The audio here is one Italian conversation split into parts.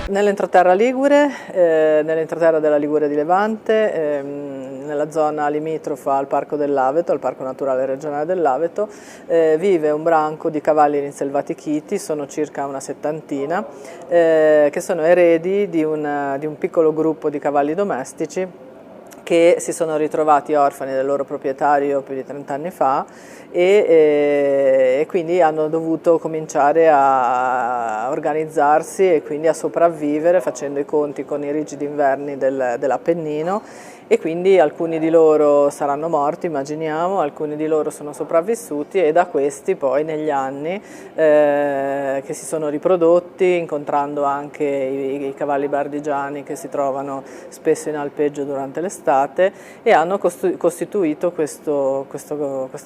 Nell'entroterra ligure, nell'entroterra della Liguria di Levante, nella zona limitrofa al Parco dell'Aveto, al Parco Naturale Regionale dell'Aveto, vive un branco di cavalli rinselvatichiti, sono circa una settantina, che sono eredi di un piccolo gruppo di cavalli domestici che si sono ritrovati orfani del loro proprietario più di 30 anni fa e quindi hanno dovuto cominciare a organizzarsi e quindi a sopravvivere facendo i conti con i rigidi inverni dell'Appennino, e quindi alcuni di loro saranno morti, immaginiamo, alcuni di loro sono sopravvissuti, e da questi poi negli anni che si sono riprodotti, incontrando anche i cavalli bardigiani che si trovano spesso in alpeggio durante l'estate, e hanno costituito questo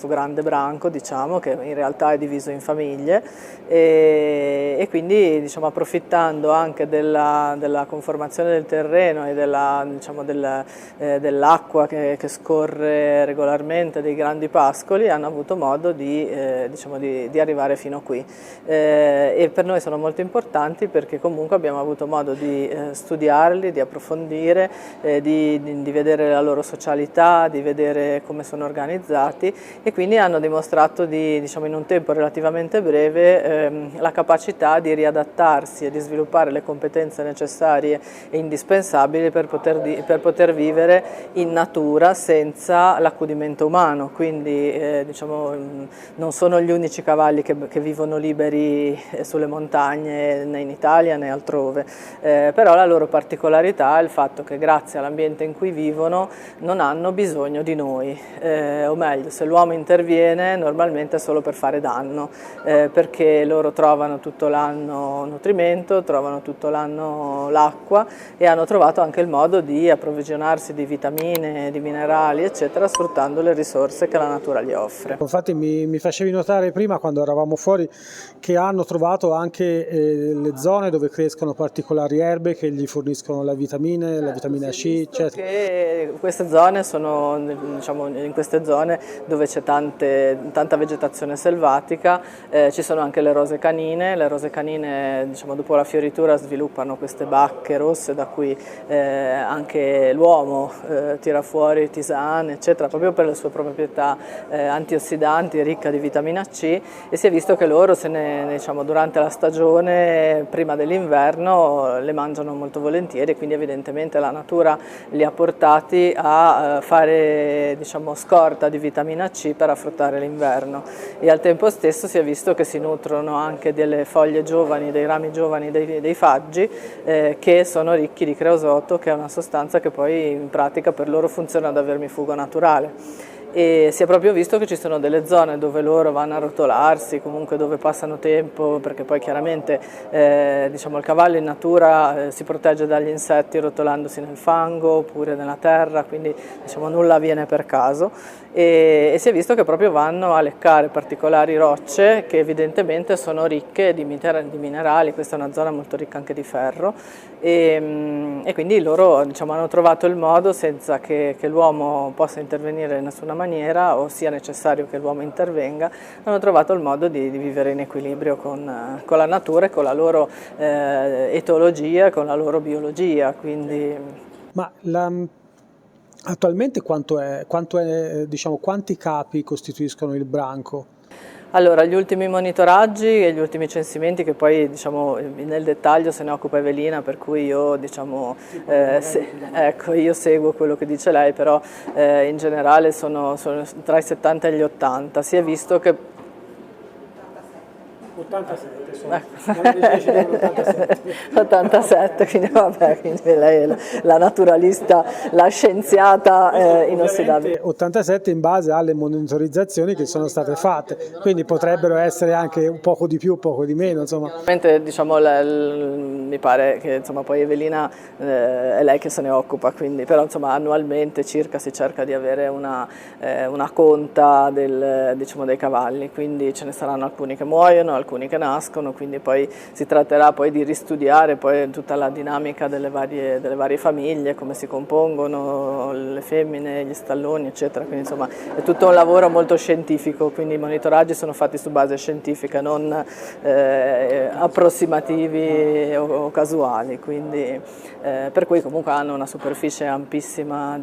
grande branco, diciamo, che in realtà è diviso in famiglie, e quindi, diciamo, approfittando anche della conformazione del terreno e dell'acqua che scorre regolarmente, dei grandi pascoli, hanno avuto modo di arrivare fino qui. E per noi sono molto importanti perché comunque abbiamo avuto modo di studiarli, di approfondire, di vedere la loro socialità, di vedere come sono organizzati, e quindi hanno dimostrato in un tempo relativamente breve la capacità di riadattarsi e di sviluppare le competenze necessarie e indispensabili per poter vivere in natura senza l'accudimento umano. Quindi non sono gli unici cavalli che vivono liberi sulle montagne né in Italia né altrove, però la loro particolarità è il fatto che grazie all'ambiente in cui vivono non hanno bisogno di noi, o meglio, se l'uomo interviene normalmente è solo per fare danno, perché loro trovano tutto l'anno nutrimento, trovano tutto l'anno l'acqua, e hanno trovato anche il modo di approvvigionarsi di vitamine, di minerali eccetera, sfruttando le risorse che la natura gli offre. Infatti mi facevi notare prima, quando eravamo fuori, che hanno trovato anche le zone dove crescono particolari erbe che gli forniscono la vitamina C, eccetera. Che queste zone sono, in queste zone dove c'è tanta vegetazione selvatica, ci sono anche le rose canine. Le rose canine, dopo la fioritura sviluppano queste bacche rosse da cui anche l'uomo tira fuori tisane, eccetera, proprio per le sue proprietà antiossidanti, ricca di vitamina C, e si è visto che loro durante la stagione, prima dell'inverno, le mangiano molto volentieri, quindi evidentemente la natura li ha portati a fare scorta di vitamina C per affrontare l'inverno, e al tempo stesso si è visto che si nutrono anche delle foglie giovani, dei rami giovani dei faggi, che sono ricchi di creosoto, che è una sostanza che poi in pratica per loro funziona da vermifugo naturale. E si è proprio visto che ci sono delle zone dove loro vanno a rotolarsi, comunque dove passano tempo, perché poi chiaramente il cavallo in natura si protegge dagli insetti rotolandosi nel fango oppure nella terra, quindi nulla avviene per caso, e si è visto che proprio vanno a leccare particolari rocce che evidentemente sono ricche di minerali. Questa è una zona molto ricca anche di ferro, e quindi loro hanno trovato il modo, senza che l'uomo possa intervenire in nessuna maniera o sia necessario che l'uomo intervenga, hanno trovato il modo di vivere in equilibrio con la natura e con la loro etologia, con la loro biologia. Quindi... Ma attualmente quanti capi costituiscono il branco? Allora, gli ultimi monitoraggi e gli ultimi censimenti, che poi nel dettaglio se ne occupa Evelina, per cui io io seguo quello che dice lei, però in generale sono tra i 70 e gli 80. Si è visto che 87 sono, 87, quindi vabbè, quindi lei è la naturalista, la scienziata inossidabile. 87 in base alle monitorizzazioni che sono state fatte, quindi potrebbero essere anche un poco di più, un poco di meno, insomma. Mi pare che poi Evelina è lei che se ne occupa, quindi, però annualmente circa si cerca di avere una conta dei cavalli, quindi ce ne saranno alcuni che muoiono, alcuni alcuni che nascono, quindi poi si tratterà poi di ristudiare poi tutta la dinamica delle varie famiglie, come si compongono le femmine, gli stalloni, eccetera. Quindi insomma è tutto un lavoro molto scientifico, quindi i monitoraggi sono fatti su base scientifica, non approssimativi o casuali, quindi per cui comunque hanno una superficie ampissima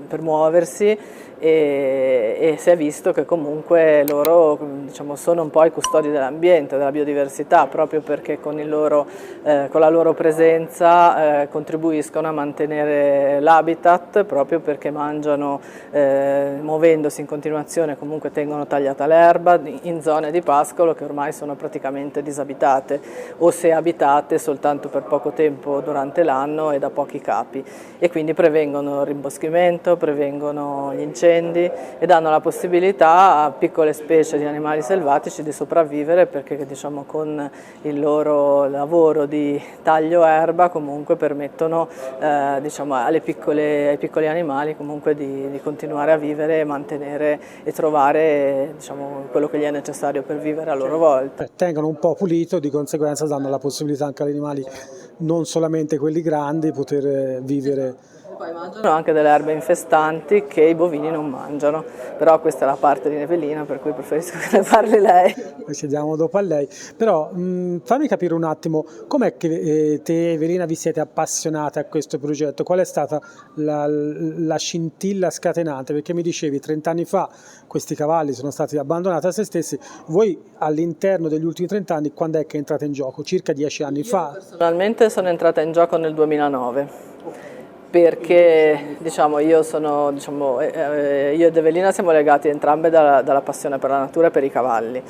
per muoversi e si è visto che comunque loro, diciamo, sono un po' i custodi dell'ambiente, della biodiversità, proprio perché con la loro presenza contribuiscono a mantenere l'habitat, proprio perché mangiano, muovendosi in continuazione, comunque tengono tagliata l'erba in zone di pascolo che ormai sono praticamente disabitate o se abitate soltanto per poco tempo durante l'anno e da pochi capi, e quindi prevengono il rimboschimento, prevengono gli incendi e danno la possibilità a piccole specie di animali selvatici di sopravvivere, perché diciamo con il loro lavoro di taglio erba comunque permettono diciamo ai piccoli animali comunque di continuare a vivere e mantenere e trovare, diciamo, quello che gli è necessario per vivere a loro volta. Tengono un po' pulito, di conseguenza danno la possibilità anche agli animali, non solamente quelli grandi, poter vivere. Poi mangiano anche delle erbe infestanti che i bovini non mangiano, però questa è la parte di Evelina, per cui preferisco che ne parli lei. Ci diamo dopo a lei, però fammi capire un attimo, com'è che te e Evelina vi siete appassionate a questo progetto? Qual è stata la scintilla scatenante? Perché mi dicevi 30 anni fa questi cavalli sono stati abbandonati a se stessi, voi all'interno degli ultimi 30 anni quando è che entrate in gioco? Circa 10 anni fa? Personalmente sono entrata in gioco nel 2009. Perché diciamo, io ed Evelina siamo legati entrambe dalla passione per la natura e per i cavalli,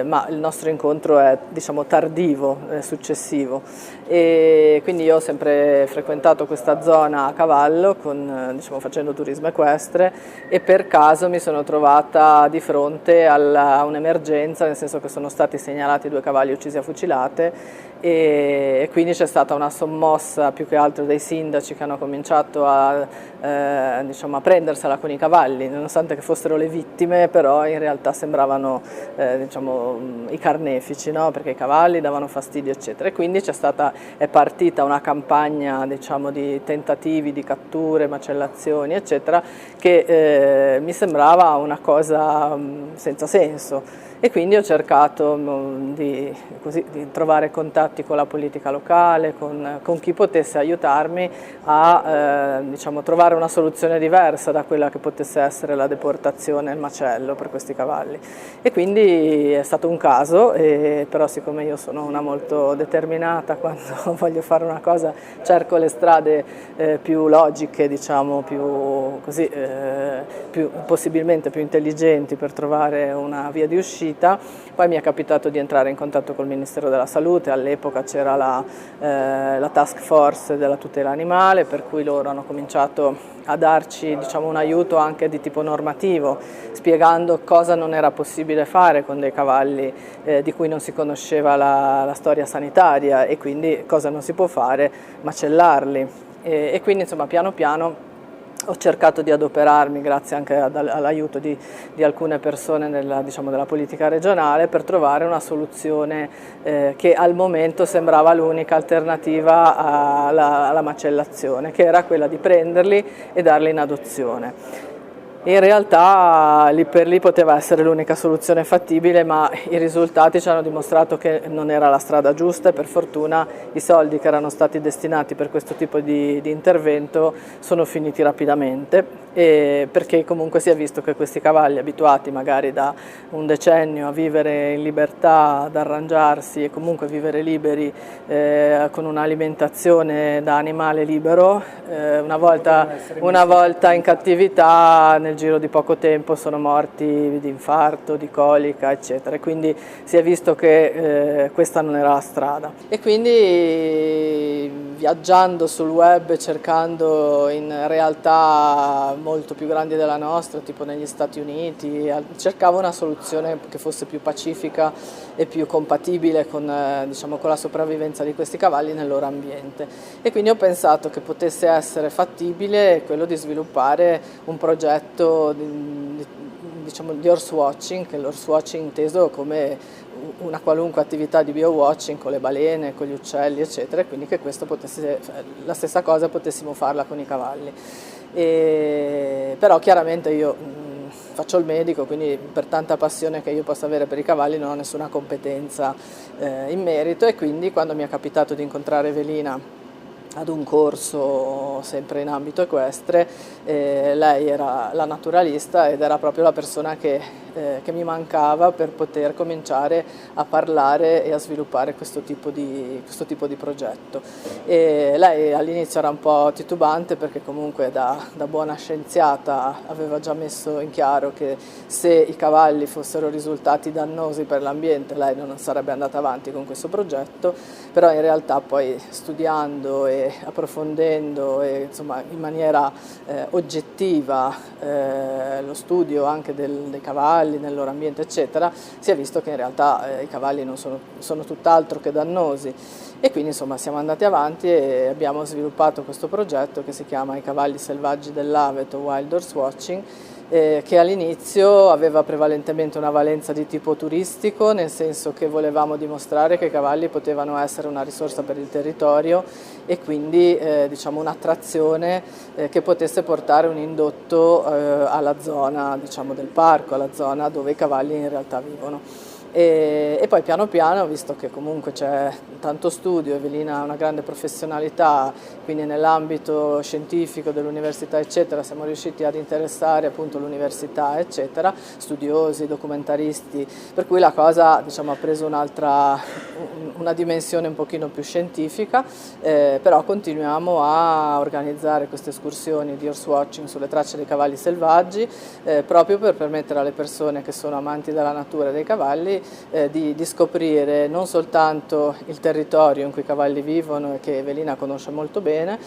ma il nostro incontro è, diciamo, tardivo, successivo, e quindi io ho sempre frequentato questa zona a cavallo diciamo, facendo turismo equestre, e per caso mi sono trovata di fronte a un'emergenza, nel senso che sono stati segnalati 2 cavalli uccisi a fucilate, e quindi c'è stata una sommossa più che altro dei sindaci che hanno cominciato diciamo, a prendersela con i cavalli, nonostante che fossero le vittime, però in realtà sembravano diciamo, i carnefici, no? Perché i cavalli davano fastidio, eccetera, e quindi è partita una campagna, diciamo, di tentativi di catture, macellazioni, eccetera, che mi sembrava una cosa senza senso. E quindi ho cercato di trovare contatti con la politica locale, con chi potesse aiutarmi a diciamo, trovare una soluzione diversa da quella che potesse essere la deportazione e il macello per questi cavalli. E quindi è stato un caso, però siccome io sono una molto determinata, quando voglio fare una cosa cerco le strade più logiche, diciamo, possibilmente più intelligenti per trovare una via di uscita. Poi mi è capitato di entrare in contatto col Ministero della Salute, all'epoca c'era la task force della tutela animale, per cui loro hanno cominciato a darci, diciamo, un aiuto anche di tipo normativo, spiegando cosa non era possibile fare con dei cavalli di cui non si conosceva la storia sanitaria, e quindi cosa non si può fare, macellarli. E quindi insomma piano piano ho cercato di adoperarmi, grazie anche all'aiuto di alcune persone della politica regionale, per trovare una soluzione che al momento sembrava l'unica alternativa alla macellazione, che era quella di prenderli e darli in adozione. In realtà lì per lì poteva essere l'unica soluzione fattibile, ma i risultati ci hanno dimostrato che non era la strada giusta, e per fortuna i soldi che erano stati destinati per questo tipo di intervento sono finiti rapidamente, perché comunque si è visto che questi cavalli, abituati magari da un decennio a vivere in libertà, ad arrangiarsi e comunque vivere liberi con un'alimentazione da animale libero, una volta in cattività nel giro di poco tempo sono morti di infarto, di colica, eccetera, e quindi si è visto che questa non era la strada. E quindi viaggiando sul web, cercando in realtà molto più grandi della nostra, tipo negli Stati Uniti, cercavo una soluzione che fosse più pacifica e più compatibile con la sopravvivenza di questi cavalli nel loro ambiente, e quindi ho pensato che potesse essere fattibile quello di sviluppare un progetto di horse watching, che l'horse watching inteso come una qualunque attività di biowatching con le balene, con gli uccelli, eccetera, e quindi che questo la stessa cosa potessimo farla con i cavalli. Però chiaramente io faccio il medico, quindi per tanta passione che io possa avere per i cavalli non ho nessuna competenza in merito, e quindi quando mi è capitato di incontrare Evelina ad un corso sempre in ambito equestre, lei era la naturalista ed era proprio la persona che mi mancava per poter cominciare a parlare e a sviluppare questo tipo di progetto. E lei all'inizio era un po' titubante perché comunque da buona scienziata aveva già messo in chiaro che se i cavalli fossero risultati dannosi per l'ambiente lei non sarebbe andata avanti con questo progetto, però in realtà poi studiando e approfondendo e insomma in maniera oggettiva lo studio anche dei cavalli nel loro ambiente eccetera, si è visto che in realtà i cavalli non sono tutt'altro che dannosi, e quindi insomma siamo andati avanti e abbiamo sviluppato questo progetto che si chiama I cavalli selvaggi dell'Aveto Wild Horse Watching, che all'inizio aveva prevalentemente una valenza di tipo turistico, nel senso che volevamo dimostrare che i cavalli potevano essere una risorsa per il territorio e quindi diciamo un'attrazione che potesse portare un indotto alla zona, diciamo, del parco, alla zona dove i cavalli in realtà vivono. E poi piano piano, visto che comunque c'è tanto studio, Evelina ha una grande professionalità, quindi nell'ambito scientifico dell'università eccetera siamo riusciti ad interessare appunto l'università eccetera, studiosi, documentaristi, per cui la cosa diciamo ha preso una dimensione un pochino più scientifica, però continuiamo a organizzare queste escursioni di horse watching sulle tracce dei cavalli selvaggi, proprio per permettere alle persone che sono amanti della natura e dei cavalli di scoprire non soltanto il territorio in cui i cavalli vivono e che Evelina conosce molto bene,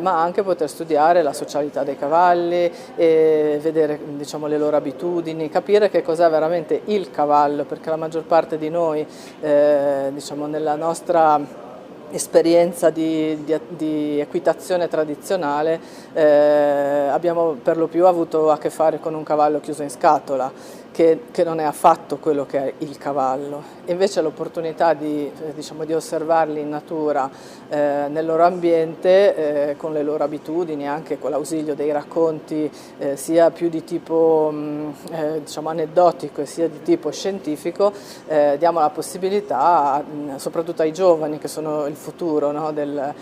ma anche poter studiare la socialità dei cavalli e vedere diciamo, le loro abitudini, capire che cos'è veramente il cavallo, perché la maggior parte di noi diciamo, nella nostra esperienza di equitazione tradizionale abbiamo per lo più avuto a che fare con un cavallo chiuso in scatola, che non è affatto quello che è il cavallo. Invece l'opportunità diciamo, di osservarli in natura nel loro ambiente, con le loro abitudini, anche con l'ausilio dei racconti sia più di tipo diciamo, aneddotico sia di tipo scientifico, diamo la possibilità soprattutto ai giovani che sono il futuro, no, del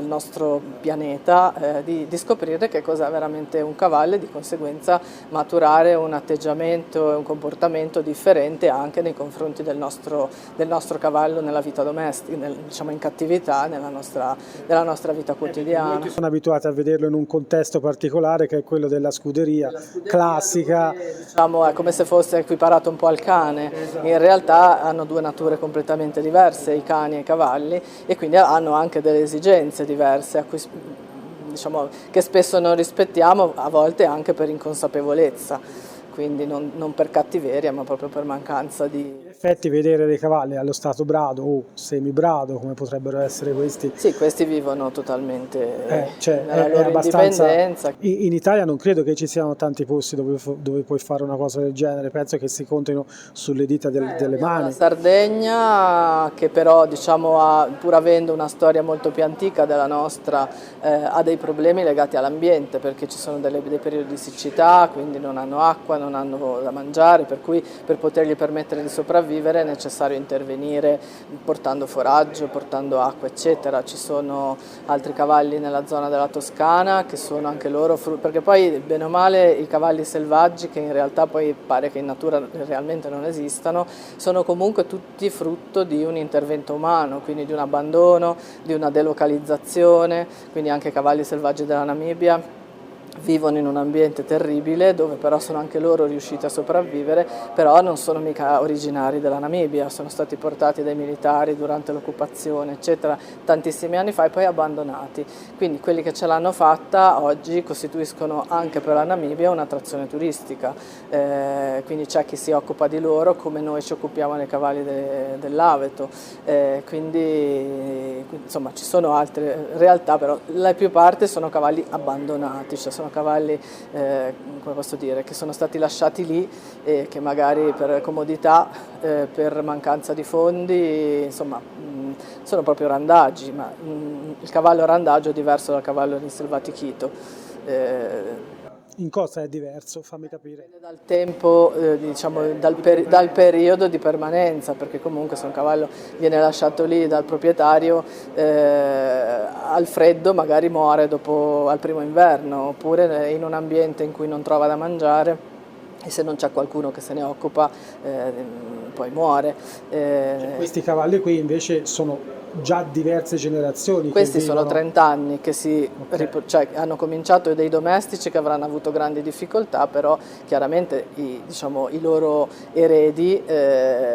nostro pianeta, di scoprire che cos'è veramente un cavallo e di conseguenza maturare un atteggiamento e un comportamento differente anche nei confronti del nostro cavallo nella vita domestica, diciamo in cattività, nella nostra vita quotidiana. Molti sono abituati a vederlo in un contesto particolare che è quello della scuderia classica. Diciamo, è come se fosse equiparato un po' al cane, in realtà hanno due nature completamente diverse, i cani e i cavalli, e quindi hanno anche delle esigenze diverse diciamo, che spesso non rispettiamo, a volte anche per inconsapevolezza. Quindi non per cattiveria ma proprio per mancanza di... In effetti vedere dei cavalli allo stato brado o semibrado come potrebbero essere questi. Sì, questi vivono totalmente cioè, nella è loro abbastanza... indipendenza. In Italia non credo che ci siano tanti posti dove puoi fare una cosa del genere, penso che si contino sulle dita delle mani. La Sardegna, che però diciamo pur avendo una storia molto più antica della nostra, ha dei problemi legati all'ambiente, perché ci sono dei periodi di siccità, quindi non hanno acqua, non hanno da mangiare, per cui per potergli permettere di sopravvivere è necessario intervenire portando foraggio, portando acqua eccetera. Ci sono altri cavalli nella zona della Toscana che sono anche loro, perché poi bene o male i cavalli selvaggi, che in realtà poi pare che in natura realmente non esistano, sono comunque tutti frutto di un intervento umano, quindi di un abbandono, di una delocalizzazione, quindi anche i cavalli selvaggi della Namibia vivono in un ambiente terribile dove però sono anche loro riusciti a sopravvivere, però non sono mica originari della Namibia, sono stati portati dai militari durante l'occupazione eccetera tantissimi anni fa e poi abbandonati, quindi quelli che ce l'hanno fatta oggi costituiscono anche per la Namibia un'attrazione turistica, quindi c'è chi si occupa di loro come noi ci occupiamo dei cavalli dell'Aveto, quindi insomma ci sono altre realtà, però la più parte sono cavalli abbandonati, cioè sono sono cavalli, come posso dire, che sono stati lasciati lì e che magari per comodità, per mancanza di fondi, insomma, sono proprio randaggi, ma il cavallo randagio è diverso dal cavallo rinsselvatichito. In cosa è diverso? Fammi capire. Dipende dal tempo, diciamo, dal periodo di permanenza, perché comunque se un cavallo viene lasciato lì dal proprietario al freddo magari muore dopo al primo inverno, oppure in un ambiente in cui non trova da mangiare e se non c'è qualcuno che se ne occupa poi muore. Questi cavalli qui invece sono già diverse generazioni. Questi che sono vivono... 30 anni che Okay. hanno cominciato dei domestici che avranno avuto grandi difficoltà, però chiaramente diciamo, i loro eredi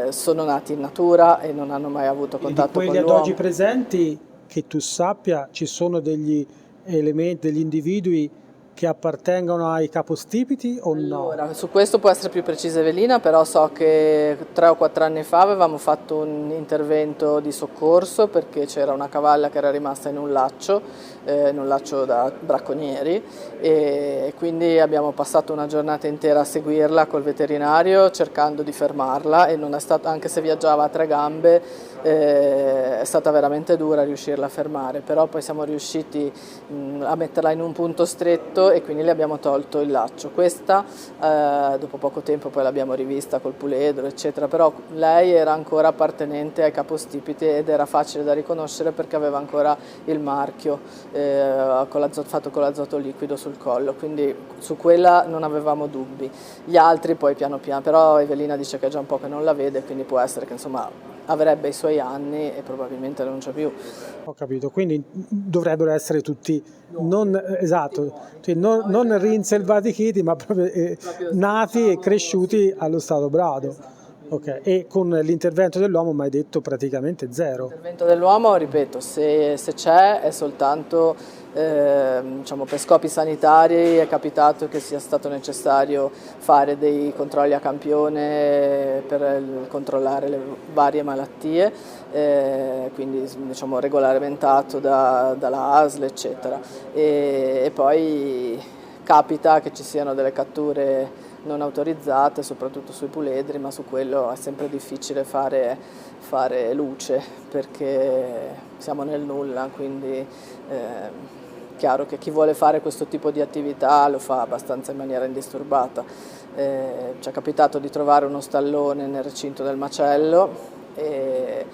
sono nati in natura e non hanno mai avuto Quindi di contatto con quelli ad oggi l'uomo. presenti, che tu sappia, ci sono degli elementi, degli individui che appartengono ai capostipiti o no? Allora, su questo può essere più precisa Evelina, però so che 3 o 4 anni fa avevamo fatto un intervento di soccorso perché c'era una cavalla che era rimasta in un laccio da bracconieri e quindi abbiamo passato una giornata intera a seguirla col veterinario cercando di fermarla e non è stato, anche se viaggiava a 3 gambe, è stata veramente dura riuscirla a fermare, però poi siamo riusciti a metterla in un punto stretto e quindi le abbiamo tolto il laccio. Questa dopo poco tempo poi l'abbiamo rivista col puledro eccetera, però lei era ancora appartenente ai capostipiti ed era facile da riconoscere perché aveva ancora il marchio fatto con l'azoto liquido sul collo, quindi su quella non avevamo dubbi. Gli altri poi piano piano, però Evelina dice che è già un po' che non la vede, quindi può essere che insomma avrebbe i suoi anni e probabilmente non c'è più. Ho capito, quindi dovrebbero essere tutti non, esatto, cioè non rinselvatichiti, ma proprio nati e cresciuti allo stato brado. Ok, e con l'intervento dell'uomo mi hai detto praticamente zero. L'intervento dell'uomo, ripeto, se c'è è soltanto diciamo, per scopi sanitari. È capitato che sia stato necessario fare dei controlli a campione per controllare le varie malattie, quindi diciamo, regolamentato dalla ASL eccetera. E poi capita che ci siano delle catture non autorizzate, soprattutto sui puledri, ma su quello è sempre difficile fare luce perché siamo nel nulla, quindi chiaro che chi vuole fare questo tipo di attività lo fa abbastanza in maniera indisturbata. Ci è capitato di trovare uno stallone nel recinto del macello e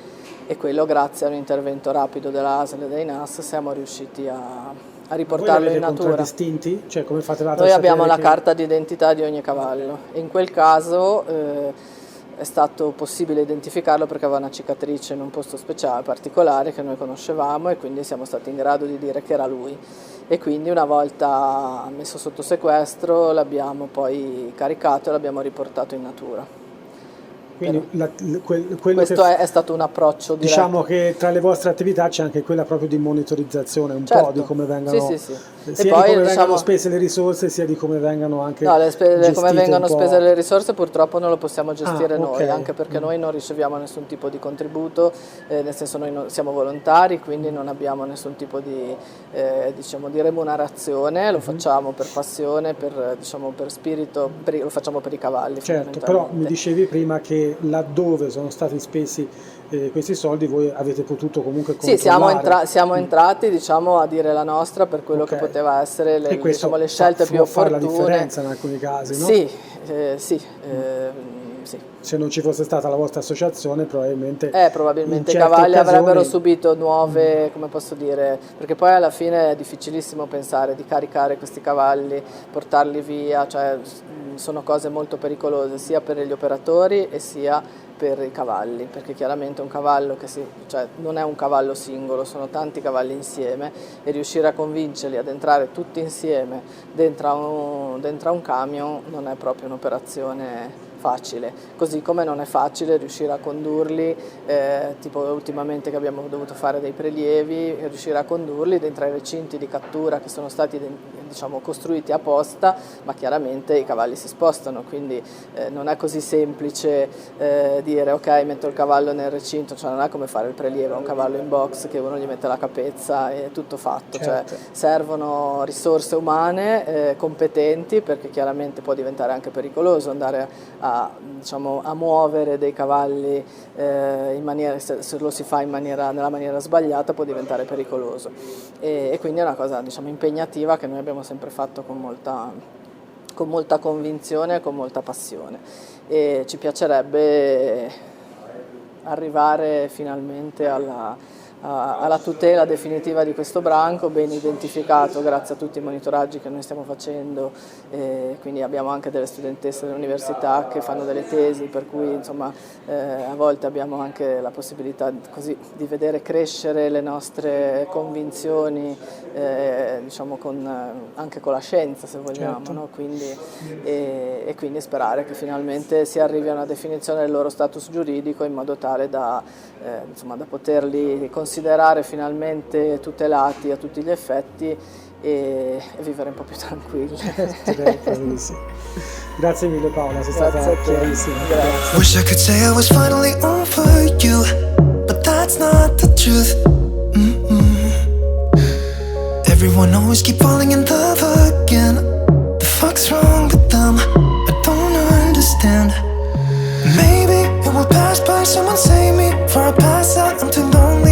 quello grazie a un intervento rapido della ASL e dei NAS siamo riusciti a riportarlo in natura. Contraddistinti? Cioè come fatevate Noi a abbiamo sapere la che... carta d'identità di ogni cavallo e in quel caso è stato possibile identificarlo perché aveva una cicatrice in un posto speciale, particolare che noi conoscevamo e quindi siamo stati in grado di dire che era lui. E quindi una volta messo sotto sequestro l'abbiamo poi caricato e l'abbiamo riportato in natura. Quindi quello Questo che... è stato un approccio diretto. Diciamo che tra le vostre attività c'è anche quella proprio di monitorizzazione, un po' di Certo, come sì, vengono, sì. E sia poi di come vengono diciamo, spese le risorse, sia di come vengono anche no, come gestite un vengono spese po'. le risorse purtroppo non lo possiamo Ah, gestire ok. noi, anche perché noi non riceviamo nessun tipo di contributo, nel senso noi siamo volontari, quindi non abbiamo nessun tipo diciamo, di remunerazione, lo facciamo per passione, diciamo, per spirito, lo facciamo per i cavalli Certo, però mi fondamentalmente. dicevi prima che laddove sono stati spesi questi soldi voi avete potuto comunque Sì, controllare. siamo entrati diciamo, a dire la nostra per quello che Ok. poteva essere E diciamo, questo le scelte più può fare la opportune. differenza in alcuni casi, no? Sì, sì, sì. Se non ci fosse stata la vostra associazione, probabilmente in Probabilmente i certe cavalli avrebbero occasioni... subito nuove, come posso dire, perché poi alla fine è difficilissimo pensare di caricare questi cavalli, portarli via, cioè sono cose molto pericolose sia per gli operatori e sia per i cavalli, perché chiaramente un cavallo cioè non è un cavallo singolo, sono tanti cavalli insieme e riuscire a convincerli ad entrare tutti insieme dentro a un camion non è proprio un'operazione facile, così come non è facile riuscire a condurli, tipo ultimamente che abbiamo dovuto fare dei prelievi, riuscire a condurli dentro ai recinti di cattura che sono stati diciamo, costruiti apposta, ma chiaramente i cavalli si spostano, quindi non è così semplice dire ok, metto il cavallo nel recinto, cioè non è come fare il prelievo, un cavallo in box che uno gli mette la capezza e è tutto fatto, Certo. cioè servono risorse umane competenti, perché chiaramente può diventare anche pericoloso andare a, diciamo, a muovere dei cavalli in maniera, se lo si fa nella maniera sbagliata può diventare pericoloso, e quindi è una cosa, diciamo, impegnativa che noi abbiamo sempre fatto con molta convinzione e con molta passione, e ci piacerebbe arrivare finalmente alla tutela definitiva di questo branco, ben identificato grazie a tutti i monitoraggi che noi stiamo facendo, quindi abbiamo anche delle studentesse dell'università che fanno delle tesi, per cui insomma a volte abbiamo anche la possibilità così di vedere crescere le nostre convinzioni, diciamo anche con la scienza, se vogliamo, Certo. no? Quindi, e quindi sperare che finalmente si arrivi a una definizione del loro status giuridico in modo tale da, insomma, da poterli considerare finalmente tutelati a tutti gli effetti e vivere un po' più tranquilli. Direi proprio di sì. Grazie mille Paola, sei stata Grazie a te. chiarissima. Grazie. Wish I could say I was finally over you, but that's not the truth. Everyone always keep falling in love again. The fuck's wrong with them? I don't understand. Maybe it will pass by, someone save me. For I pass out, I'm too lonely